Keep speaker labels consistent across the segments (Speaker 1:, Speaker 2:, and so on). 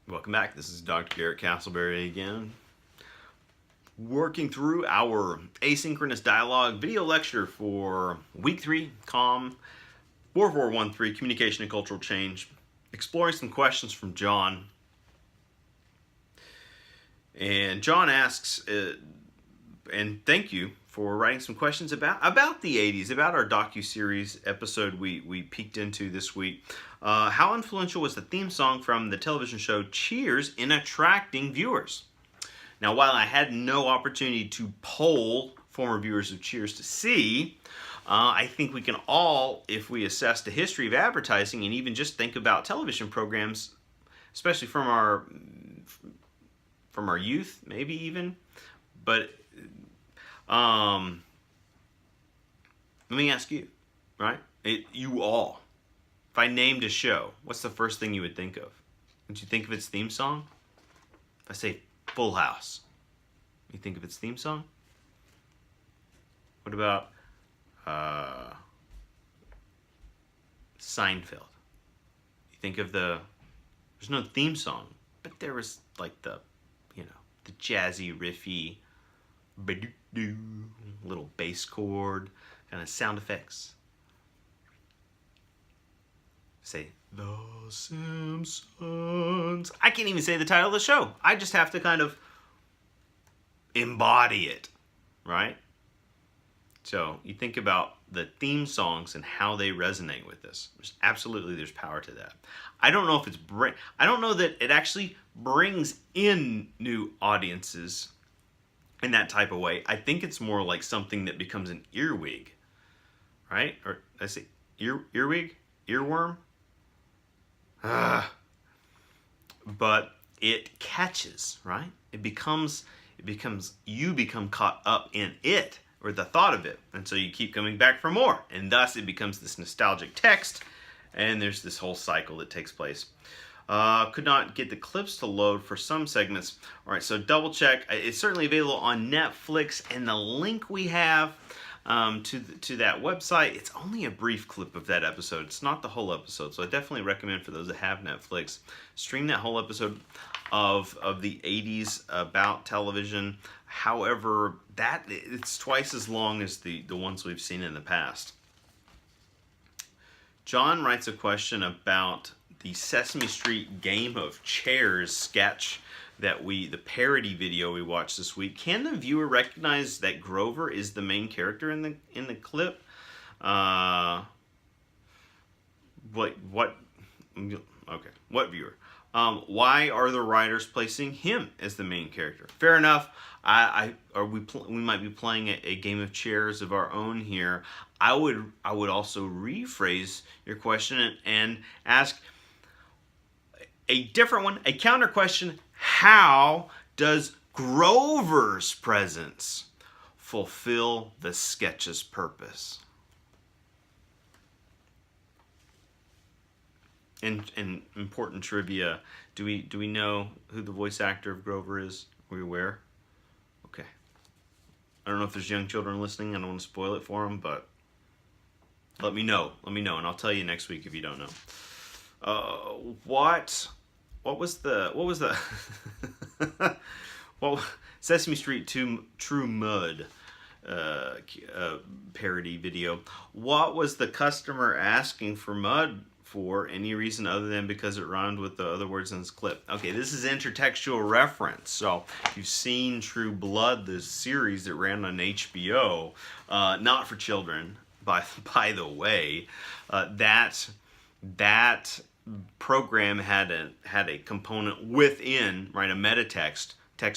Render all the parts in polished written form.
Speaker 1: Welcome back. This is Dr. Garrett Castleberry again, working through our asynchronous dialogue video lecture for week 3, COM 4413, Communication and Cultural Change, exploring some questions from John. And John asks, and thank you for writing some questions about the 80s, about our docu-series episode we peeked into this week. How influential was the theme song from the television show Cheers in attracting viewers? Now, while I had no opportunity to poll former viewers of Cheers to see, I think we can all, if we assess the history of advertising and even just think about television programs, especially from our youth, maybe even, but let me ask you, right? You all. If I named a show, what's the first thing you would think of? Would you think of its theme song? If I say Full House, you think of its theme song? What about Seinfeld? You think of there's no theme song, but there was like the jazzy, riffy, little bass chord, kind of sound effects. Say, The Simpsons. I can't even say the title of the show. I just have to kind of embody it, right? So you think about the theme songs and how they resonate with this. There's power to that. I don't know if I don't know that it actually brings in new audiences in that type of way. I think it's more like something that becomes an earwig, right? Or I say earwig, earworm. But it catches, right? You become caught up in it, or the thought of it, and so you keep coming back for more, and thus it becomes this nostalgic text, and there's this whole cycle that takes place. Could not get the clips to load for some segments. All right, so double check. It's certainly available on Netflix, and the link we have to that website, it's only a brief clip of that episode. It's not the whole episode, so I definitely recommend for those that have Netflix, stream that whole episode of the 80s about television. However, it's twice as long as the ones we've seen in the past. John writes a question about the Sesame Street Game of Chairs sketch the parody video we watched this week. Can the viewer recognize that Grover is the main character in the clip? What viewer? Why are the writers placing him as the main character? Fair enough. We might be playing a game of chairs of our own here. I would also rephrase your question and ask a different one, a counter question. How does Grover's presence fulfill the sketch's purpose? And important trivia, do we know who the voice actor of Grover is? Are we aware? Okay. I don't know if there's young children listening. I don't want to spoil it for them, but let me know, and I'll tell you next week if you don't know. What was the well, Sesame Street True Mud parody video. What was the customer asking for mud for? Any reason other than because it rhymed with the other words in this clip? Okay, this is intertextual reference. So if you've seen True Blood, the series that ran on HBO, not for children, by the way, that program had a component within, right, a meta text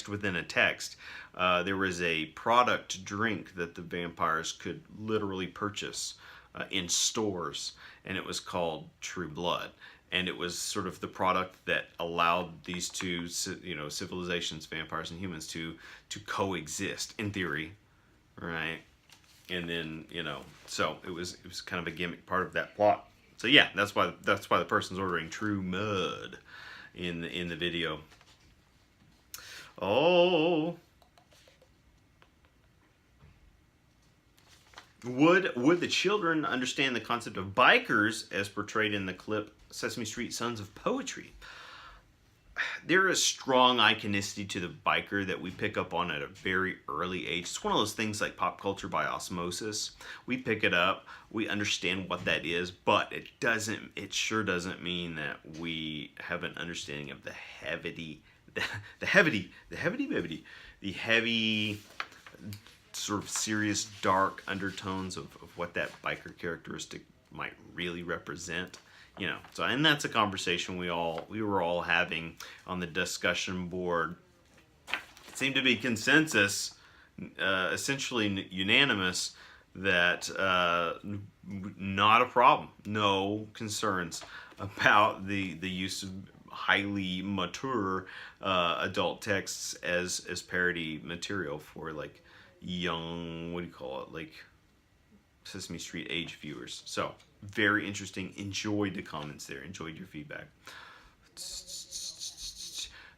Speaker 1: within a text. There was a product drink that the vampires could literally purchase in stores, and it was called True Blood, and it was sort of the product that allowed these two civilizations, vampires and humans, to coexist in theory, right? And then so it was kind of a gimmick part of that plot. So yeah, that's why the person's ordering True Mud in the video. Oh, would the children understand the concept of bikers as portrayed in the clip Sesame Street Sons of Poetry? there is strong iconicity to the biker that we pick up on at a very early age. It's one of those things like pop culture by osmosis. We pick it up, we understand what that is, but it sure doesn't mean that we have an understanding of the heavy sort of serious, dark undertones of what that biker characteristic might really represent. You know, so, and that's a conversation we were all having on the discussion board. It seemed to be consensus, essentially unanimous, that not a problem, no concerns about the use of highly mature adult texts as parody material for like young, what do you call it, like Sesame Street age viewers. So very interesting. Enjoyed the comments there. Enjoyed your feedback.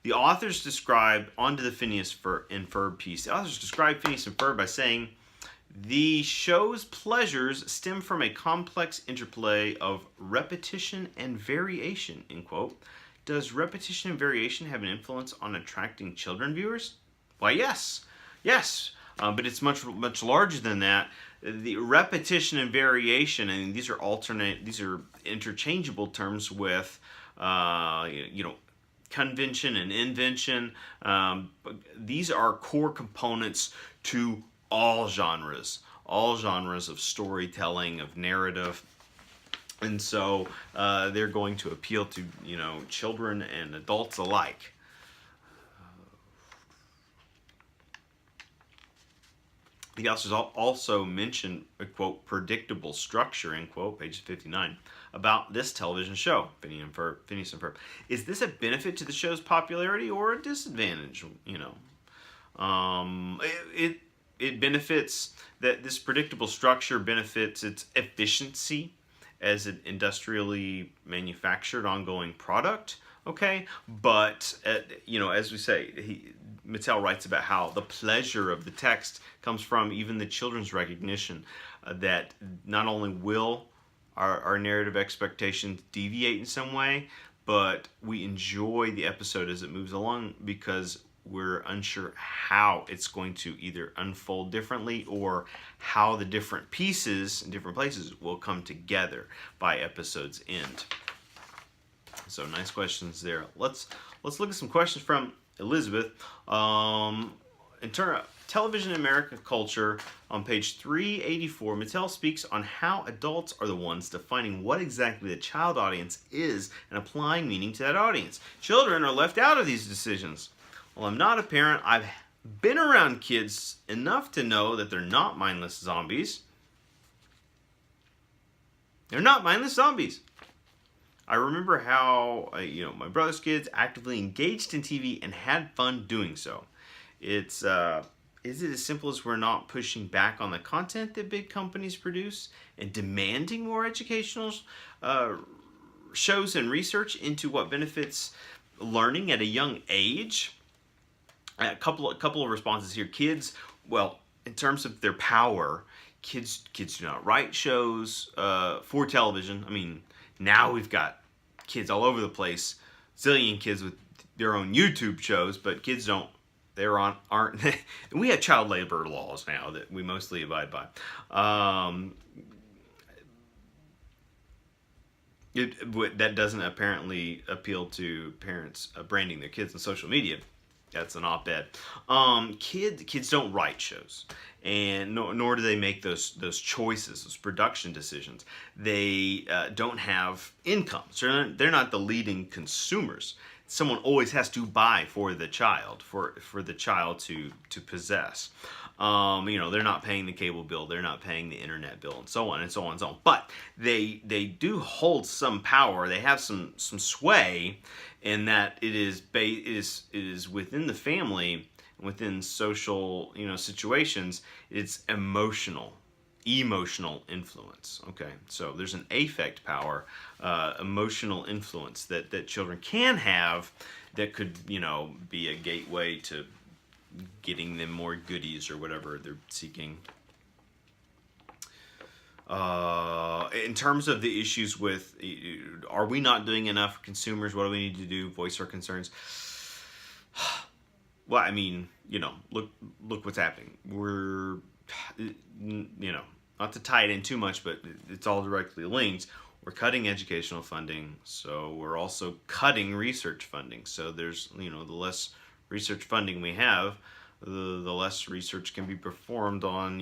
Speaker 1: The authors describe, onto the Phineas and Ferb piece, the authors describe Phineas and Ferb by saying, the show's pleasures stem from a complex interplay of repetition and variation, end quote. Does repetition and variation have an influence on attracting children viewers? Why, yes. Yes. But it's much larger than that. The repetition and variation, and these are interchangeable terms with, convention and invention. These are core components to all genres of storytelling, of narrative. And so they're going to appeal to, children and adults alike. The authors also mention a, quote, predictable structure, end quote, page 59, about this television show, Phineas and Ferb. Is this a benefit to the show's popularity or a disadvantage? It benefits, that this predictable structure benefits its efficiency as an industrially manufactured ongoing product, okay? But, as we say, Mattel writes about how the pleasure of the text comes from even the children's recognition that not only will our narrative expectations deviate in some way, but we enjoy the episode as it moves along because we're unsure how it's going to either unfold differently or how the different pieces in different places will come together by episode's end. So nice questions there. Let's look at some questions from Elizabeth. In turn, Television in American Culture, on page 384, Mattel speaks on how adults are the ones defining what exactly the child audience is and applying meaning to that audience. Children are left out of these decisions. Well, I'm not a parent. I've been around kids enough to know that they're not mindless zombies. They're not mindless zombies. I remember how, my brother's kids actively engaged in TV and had fun doing so. Is it as simple as we're not pushing back on the content that big companies produce and demanding more educational shows and research into what benefits learning at a young age? A couple of responses here. Kids, well, in terms of their power, kids do not write shows for television. I mean, now we've got kids all over the place, zillion kids with their own YouTube shows, but kids aren't. We have child labor laws now that we mostly abide by. That doesn't apparently appeal to parents branding their kids on social media. That's an op-ed. Kids don't write shows, and nor do they make those choices, those production decisions. They don't have income, so they're not the leading consumers. Someone always has to buy for the child, for the child to possess. They're not paying the cable bill, they're not paying the internet bill, and so on and so on and so on. But they do hold some power. They have some sway, in that it is within the family, within social situations. It's emotional influence. Okay, so there's an affect power, emotional influence that children can have that could be a gateway to getting them more goodies or whatever they're seeking. In terms of the issues with, are we not doing enough for consumers? What do we need to do? Voice our concerns. Well, I mean, look what's happening. We're, not to tie it in too much, but it's all directly linked. We're cutting educational funding, so we're also cutting research funding. So there's, the less research funding we have, the less research can be performed on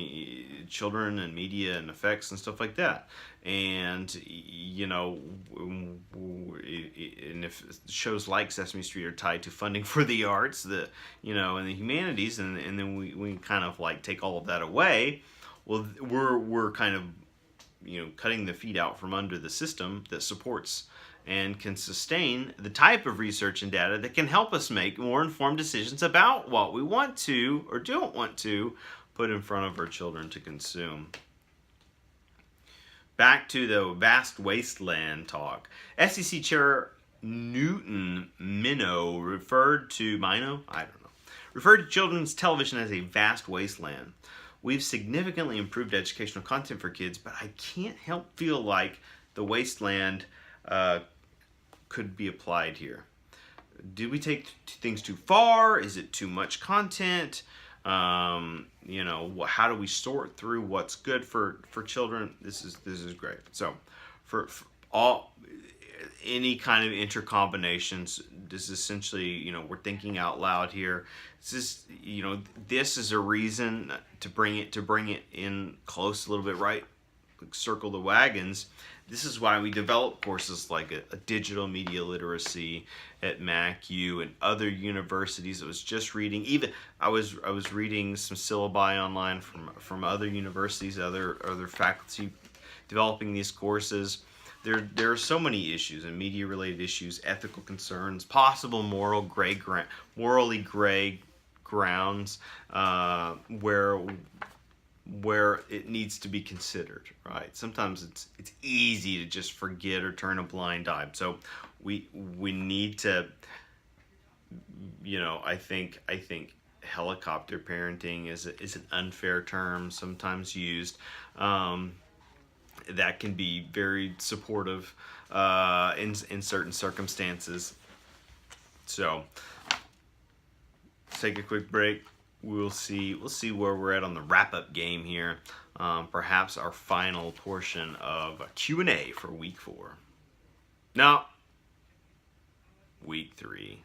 Speaker 1: children and media and effects and stuff like that. And and if shows like Sesame Street are tied to funding for the arts, and the humanities, and then we kind of like take all of that away, well, we're kind of cutting the feet out from under the system that supports and can sustain the type of research and data that can help us make more informed decisions about what we want to or don't want to put in front of our children to consume. Back to the vast wasteland talk. FCC Chair Newton Minow referred to children's television as a vast wasteland. We've significantly improved educational content for kids, but I can't help feel like the wasteland could be applied here. Do we take things too far? Is it too much content? How do we sort through what's good for children? This is great. So for all any kind of intercombinations, this is essentially, we're thinking out loud here. This is a reason to bring it in close a little bit, right? Circle the wagons. This is why we develop courses like a digital media literacy at MacU and other universities. I was just reading, I was reading some syllabi online from other universities, other faculty developing these courses. There are so many issues and media related issues, ethical concerns, possible morally gray grounds where it needs to be considered, right? Sometimes it's easy to just forget or turn a blind eye. So we need to, I think helicopter parenting is an unfair term sometimes used. That can be very supportive in certain circumstances. So let's take a quick break. We'll see where we're at on the wrap-up game here. Perhaps our final portion of a Q&A for week 4. No, week 3.